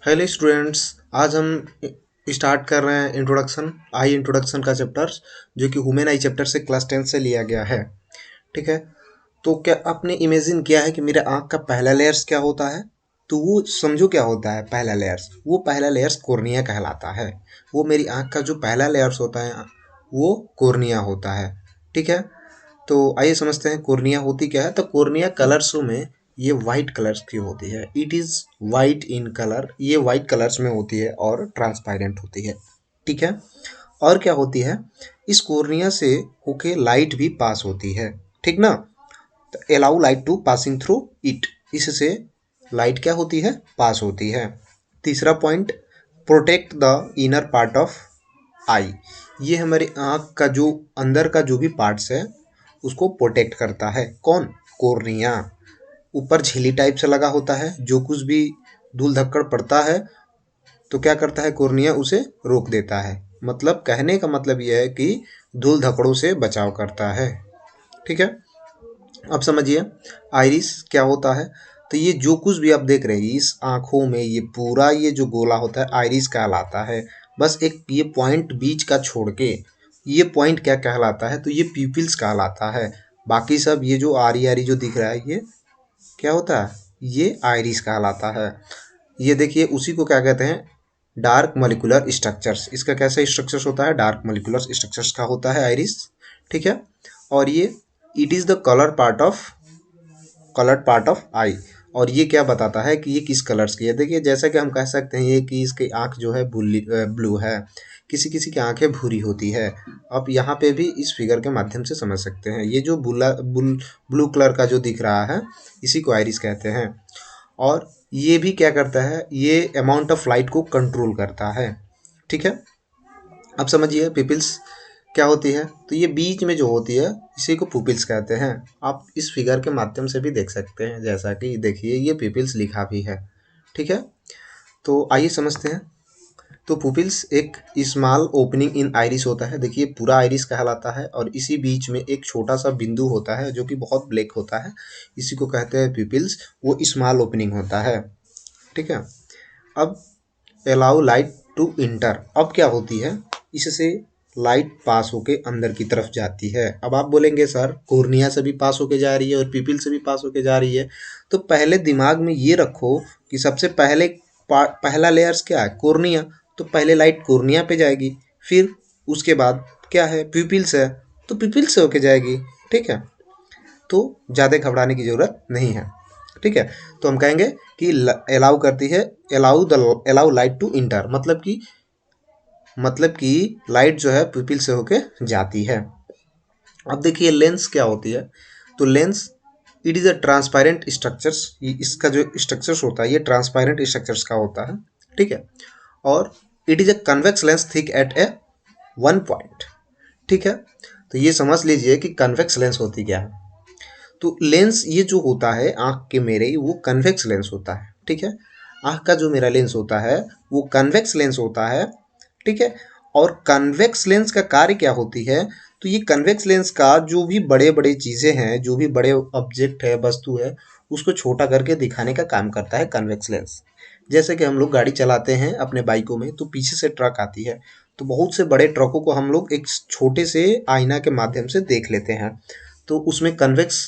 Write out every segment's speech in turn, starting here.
Hello students. आज हम start कर रहे हैं इंट्रोडक्शन का चैप्टर, जो कि ह्यूमन आई चैप्टर से क्लास 10 से लिया गया है। ठीक है। तो क्या आपने इमेजिन किया है कि मेरे आँख का पहला लेयर्स क्या होता है? तो वो समझो क्या होता है पहला लेयर्स। वो पहला लेयर्स कॉर्निया कहलाता है। वो मेरी आँख का जो पहला लेयर्स होता है वो कॉर्निया होता है। ठीक है। तो आइए समझते हैं कॉर्निया होती क्या है। तो कॉर्निया कलर्स में ये वाइट कलर्स की होती है। It is white in colour. ये वाइट कलर्स में होती है और ट्रांसपेरेंट होती है। ठीक है। और क्या होती है, इस कॉर्निया से होके लाइट भी पास होती है। ठीक ना। तो allow light to passing through it. इससे लाइट क्या होती है, पास होती है। तीसरा point, protect the inner part of eye. ये हमारी आँख का जो अंदर का जो भी पार्ट्स है उसको प्रोटेक्ट करता है। कौन? कॉर्निया। ऊपर झिल्ली टाइप से लगा होता है, जो कुछ भी धूल धक्कड़ पड़ता है तो क्या करता है, कॉर्निया उसे रोक देता है। मतलब कहने का मतलब यह है कि धूल धक्कड़ों से बचाव करता है। ठीक है। अब समझिए आइरिस क्या होता है। तो ये जो कुछ भी आप देख रहे हैं इस आँखों में, ये पूरा ये जो गोला होता है आइरिस कहलाता है। बस एक ये पॉइंट बीच का छोड़ के ये पॉइंट क्या कहलाता है, तो ये प्यूपिल्स कहलाता है। बाकी सब ये जो आरी आरी जो दिख रहा है ये क्या होता है, ये आइरिस कहलाता है। ये देखिए उसी को क्या कहते हैं, डार्क मॉलिक्यूलर स्ट्रक्चर्स। इसका कैसा स्ट्रक्चर्स होता है, डार्क मॉलिक्यूलर स्ट्रक्चर्स का होता है आइरिस। ठीक है। और ये it is the coloured part of eye. और ये क्या बताता है कि ये किस कलर्स की है। देखिए जैसा कि हम कह सकते हैं ये कि इसकी आँख जो है ब्लू है, किसी किसी की आँखें भूरी होती है। अब यहाँ पे भी इस फिगर के माध्यम से समझ सकते हैं। ये जो ब्लू कलर का जो दिख रहा है इसी को आइरिस कहते हैं। और ये भी क्या करता है, ये अमाउंट ऑफ लाइट को कंट्रोल करता है। ठीक है। अब समझिए पिपिल्स क्या होती है। तो ये बीच में जो होती है इसी को पुपिल्स कहते हैं। आप इस फिगर के माध्यम से भी देख सकते हैं, जैसा कि देखिए ये पिपिल्स लिखा भी है। ठीक है। तो आइए समझते हैं। तो पुपिल्स एक स्मॉल ओपनिंग इन आइरिस होता है। देखिए पूरा आइरिस कहलाता है और इसी बीच में एक छोटा सा बिंदु होता है जो कि बहुत ब्लैक होता है, इसी को कहते हैं पिपिल्स। वो स्मॉल ओपनिंग होता है। ठीक है। अब अलाउ लाइट टू इंटर। अब क्या होती है, इससे लाइट पास होके अंदर की तरफ जाती है। अब आप बोलेंगे सर कॉर्निया से भी पास होके जा रही है और पिपिल से भी पास होके जा रही है। तो पहले दिमाग में ये रखो कि सबसे पहले पहला लेयर्स क्या है, कॉर्निया। तो पहले लाइट कॉर्निया पे जाएगी, फिर उसके बाद क्या है, प्यूपिल्स है, तो प्यूपिल से होके जाएगी। ठीक है। तो ज़्यादा घबराने की ज़रूरत नहीं है। ठीक है। तो हम कहेंगे कि अलाउ करती है, अलाउ लाइट टू इंटर, मतलब कि लाइट जो है प्यूपिल से होके जाती है। अब देखिए लेंस क्या होती है। तो lens it is a transparent structures. इसका जो स्ट्रक्चर्स होता है ये ट्रांसपेरेंट स्ट्रक्चर्स का होता है। ठीक है। और it is a convex lens thick eight A one point. ठीक है। तो ये समझ लीजिए कि कन्वेक्स लेंस होती क्या है। तो लेंस ये जो होता है आँख के मेरे, वो कन्वेक्स लेंस होता है। ठीक है। आँख का जो मेरा लेंस होता है वो कन्वेक्स लेंस होता है। ठीक है। और कन्वेक्स लेंस का कार्य क्या होती है, तो ये कन्वेक्स लेंस का जो भी बड़े बड़े चीज़ें हैं, जो भी बड़े ऑब्जेक्ट है, वस्तु है, उसको छोटा करके दिखाने का काम करता है कन्वेक्स लेंस। जैसे कि हम लोग गाड़ी चलाते हैं अपने बाइकों में, तो पीछे से ट्रक आती है, तो बहुत से बड़े ट्रकों को हम लोग एक छोटे से आईना के माध्यम से देख लेते हैं। तो उसमें कन्वेक्स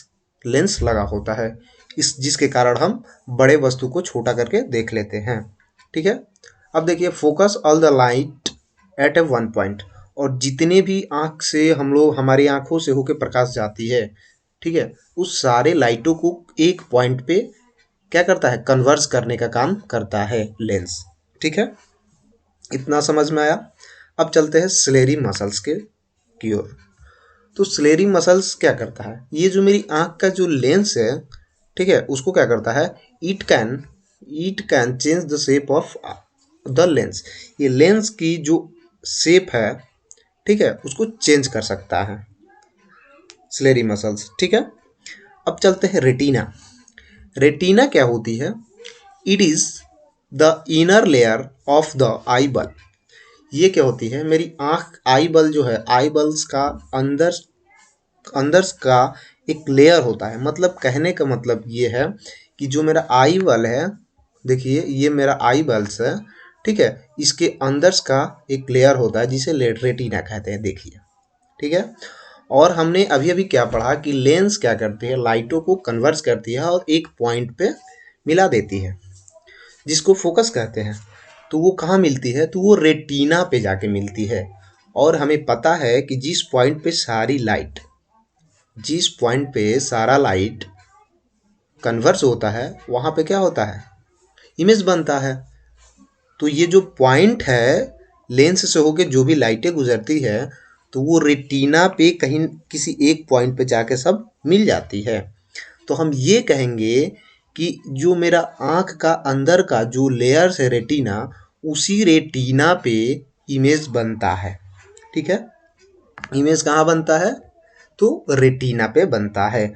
लेंस लगा होता है, इस जिसके कारण हम बड़े वस्तु को छोटा करके देख लेते हैं। ठीक है। अब देखिए focus all the light at A one point. और जितने भी आँख से हम लोग, हमारी आँखों से होकर प्रकाश जाती है, ठीक है, उस सारे लाइटों को एक पॉइंट पे क्या करता है, कन्वर्ज करने का काम करता है लेंस। ठीक है। इतना समझ में आया। अब चलते हैं सिलेरी मसल्स के की ओर। तो स्लेरी मसल्स क्या करता है, ये जो मेरी आँख का जो लेंस है, ठीक है, उसको क्या करता है, it can it can change the shape of the lens. ये लेंस की जो शेप है, ठीक है, उसको चेंज कर सकता है स्लेरी मसल्स। ठीक है। अब चलते हैं रेटिना। रेटिना क्या होती है, it is the inner layer of the eyeball. ये क्या होती है, मेरी आँख आई बल जो है, आई बल्स का अंदर अंदर का एक लेयर होता है। मतलब कहने का मतलब ये है कि जो मेरा आई बल है, देखिए ये मेरा आई बल्स है, ठीक है। इसके अंदर का एक लेयर होता है जिसे रेटिना कहते हैं, देखिए, ठीक है। और हमने अभी अभी क्या पढ़ा कि लेंस क्या करती है, लाइटों को कन्वर्ज करती है और एक पॉइंट पे मिला देती है जिसको फोकस कहते हैं। तो वो कहाँ मिलती है, तो वो रेटिना पे जाके मिलती है। और हमें पता है कि जिस पॉइंट पे सारा लाइट कन्वर्स होता है वहाँ पे क्या होता है, इमेज बनता है। तो ये जो पॉइंट है, लेंस से होके जो भी लाइटें गुजरती है तो वो रेटिना पे कहीं किसी एक पॉइंट पे जाके सब मिल जाती है। तो हम ये कहेंगे कि जो मेरा आँख का अंदर का जो लेयर है रेटिना, उसी रेटिना पे इमेज बनता है, ठीक है। इमेज कहाँ बनता है, तो रेटिना पे बनता है।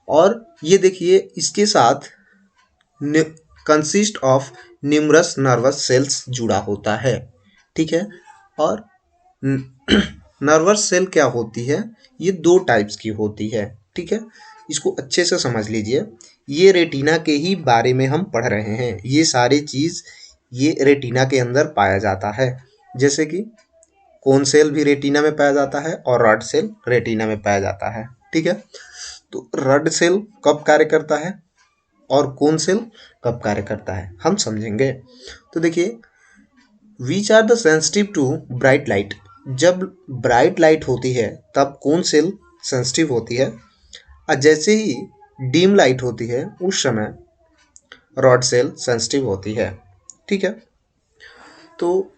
और ये देखिए इसके साथ consist of numerous nervous cells जुड़ा होता है, ठीक है। और नर्वस सेल क्या होती है, ये दो टाइप्स की होती है, ठीक है। इसको अच्छे से समझ लीजिए, ये रेटिना के ही बारे में हम पढ़ रहे हैं। ये सारी चीज़ ये रेटिना के अंदर पाया जाता है। जैसे कि कोन सेल भी रेटिना में पाया जाता है और रॉड सेल रेटिना में पाया जाता है, ठीक है। तो रॉड सेल कब कार्य करता है और कोन सेल कब कार्य करता है, हम समझेंगे। तो देखिए, which are the sensitive to bright light. जब ब्राइट लाइट होती है तब कौन सेल सेंसिटिव होती है, और जैसे ही डीम लाइट होती है उस समय रॉड सेल सेंसिटिव होती है, ठीक है। तो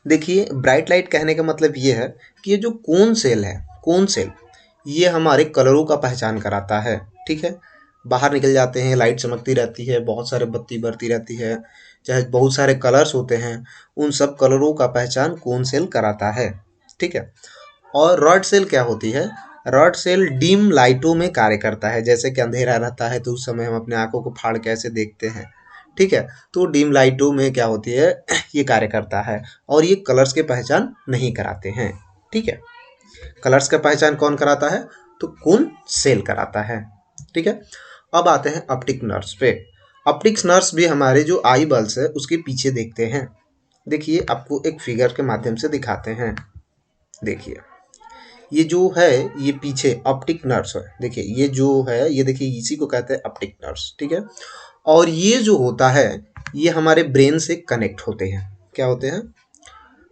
देखिए, ब्राइट लाइट कहने का मतलब ये है कि ये जो कोन सेल है, कोन सेल ये हमारे कलरों का पहचान कराता है, ठीक है। बाहर निकल जाते हैं, लाइट चमकती रहती है, बहुत सारे बत्ती बढ़ती रहती है, चाहे बहुत सारे कलर्स होते हैं, उन सब कलरों का पहचान कोन सेल कराता है, ठीक है। और रॉड सेल क्या होती है, रॉड सेल डिम लाइटों में कार्य करता है। जैसे कि अंधेरा रहता है तो उस समय हम अपने आंखों को फाड़ के ऐसे देखते हैं, ठीक है। तो डिम लाइटों में क्या होती है, ये कार्य करता है और ये कलर्स के पहचान नहीं कराते हैं, ठीक है। कलर्स का पहचान कौन कराता है, तो कौन सेल कराता है, ठीक है। अब आते हैं ऑप्टिक नर्व्स पे। ऑप्टिक्स नर्व्स भी हमारे जो आई बल्स है उसके पीछे देखते हैं। देखिए, आपको एक फिगर के माध्यम से दिखाते हैं। देखिए, ये जो है ये पीछे ऑप्टिक नर्व्स है। देखिए ये जो है, ये देखिए इसी को कहते हैं ऑप्टिक नर्व्स, ठीक है। और ये जो होता है ये हमारे ब्रेन से कनेक्ट होते हैं। क्या होते हैं,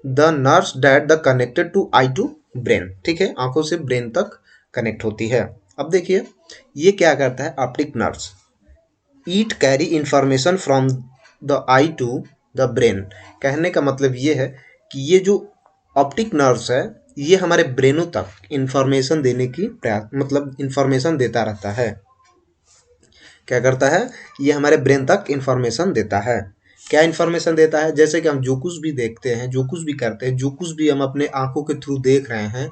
the nerves that the connected to eye to brain, ठीक है। आंखों से ब्रेन तक कनेक्ट होती है। अब देखिए ये क्या करता है, optic nerves it carry information from the eye to the brain. कहने का मतलब ये है कि ये जो ऑप्टिक नर्व्स है ये हमारे ब्रेनों तक इंफॉर्मेशन देने की प्रयास, मतलब इंफॉर्मेशन देता रहता है। क्या करता है, ये हमारे ब्रेन तक इंफॉर्मेशन देता है। क्या इंफॉर्मेशन देता है, जैसे कि हम जो कुछ भी देखते हैं, जो कुछ भी करते हैं, जो कुछ भी हम अपने आंखों के थ्रू देख रहे हैं,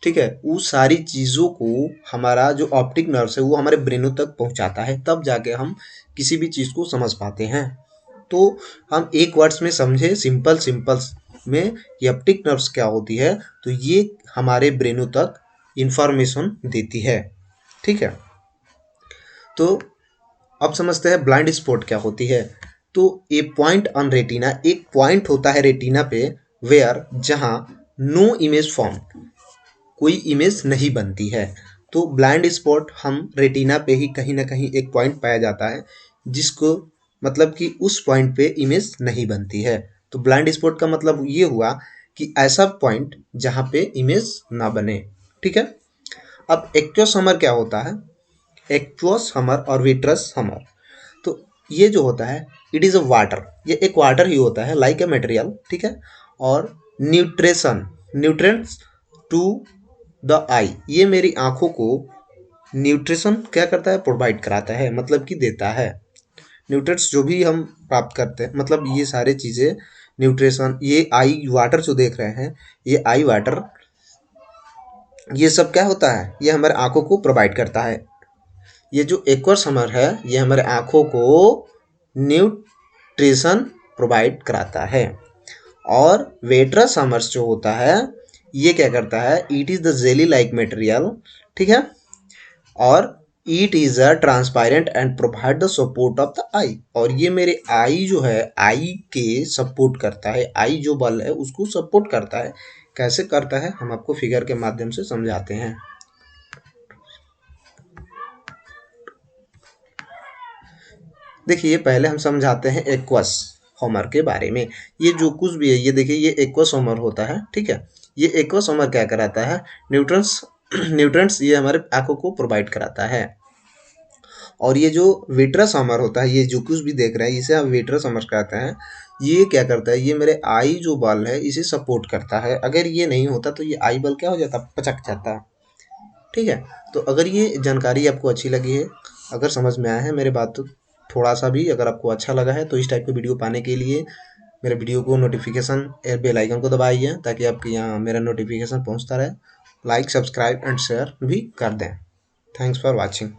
ठीक है, वो सारी चीज़ों को हमारा जो ऑप्टिक नर्व्स है वो हमारे ब्रेनों तक पहुंचाता है, तब जाके हम किसी भी चीज़ को समझ पाते हैं। तो हम एक वर्ड्स में समझे, सिंपल सिंपल में, ये ऑप्टिक नर्व्स क्या होती है, तो ये हमारे ब्रेनों तक इंफॉर्मेशन देती है, ठीक है। तो अब समझते हैं ब्लाइंड स्पॉट क्या होती है। तो ए पॉइंट ऑन रेटिना, एक पॉइंट होता है रेटिना पे वेयर, जहां नो इमेज फॉर्म, कोई इमेज नहीं बनती है। तो ब्लाइंड स्पॉट हम रेटिना पे ही कहीं ना कहीं एक पॉइंट पाया जाता है जिसको, मतलब कि उस पॉइंट पे इमेज नहीं बनती है। तो ब्लाइंड स्पॉट का मतलब ये हुआ कि ऐसा पॉइंट जहाँ पे इमेज ना बने, ठीक है। अब एक्वस हमर क्या होता है, एक्वस हमर और विट्रस हमर, तो ये जो होता है इट इज़ अ वाटर, ये एक वाटर ही होता है लाइक ए मटेरियल, ठीक है। और न्यूट्रिएंट्स टू द आई, ये मेरी आंखों को न्यूट्रिशन क्या करता है, प्रोवाइड कराता है, मतलब कि देता है। न्यूट्रिएंट्स जो भी हम प्राप्त करते हैं, मतलब ये सारे चीज़ें न्यूट्रिशन, ये आई वाटर जो देख रहे हैं, ये आई वाटर, ये सब क्या होता है, ये हमारे आंखों को प्रोवाइड करता है। ये जो एक्वस हमर है ये हमारे आंखों को न्यूट्रिशन प्रोवाइड कराता है। और वेट्रस हमर्स जो होता है ये क्या करता है, it is the jelly like material, ठीक है। और it is a transparent and provide the support of the eye, और ये मेरे आई जो है आई के सपोर्ट करता है, आई जो बल है उसको सपोर्ट करता है। कैसे करता है हम आपको फिगर के माध्यम से समझाते हैं। देखिए पहले हम समझाते हैं एक्वस होमर के बारे में। ये जो कुछ भी है ये देखिए ये एक्वस होमर होता है, ठीक है। ये एक्वस होमर क्या कराता है, न्यूट्रंस न्यूट्रंस ये हमारे आंखों को प्रोवाइड कराता है। और ये जो विट्रस हमर होता है, ये जो कुछ भी देख रहे हैं इसे हम विट्रस हमर कहते हैं। ये क्या करता है, ये मेरे आई जो बल है इसे सपोर्ट करता है। अगर ये नहीं होता तो ये आई बल क्या हो जाता, पचक जाता। ठीक है। तो अगर ये जानकारी आपको अच्छी लगी है, अगर समझ में आया है मेरे बात, तो थोड़ा सा भी अगर आपको अच्छा लगा है तो इस टाइप के वीडियो पाने के लिए मेरे वीडियो को नोटिफिकेशन बेल आइकन को दबाइए ताकि आपके यहाँ मेरा नोटिफिकेशन पहुँचता रहे। लाइक सब्सक्राइब एंड शेयर भी कर दें। Thanks for watching.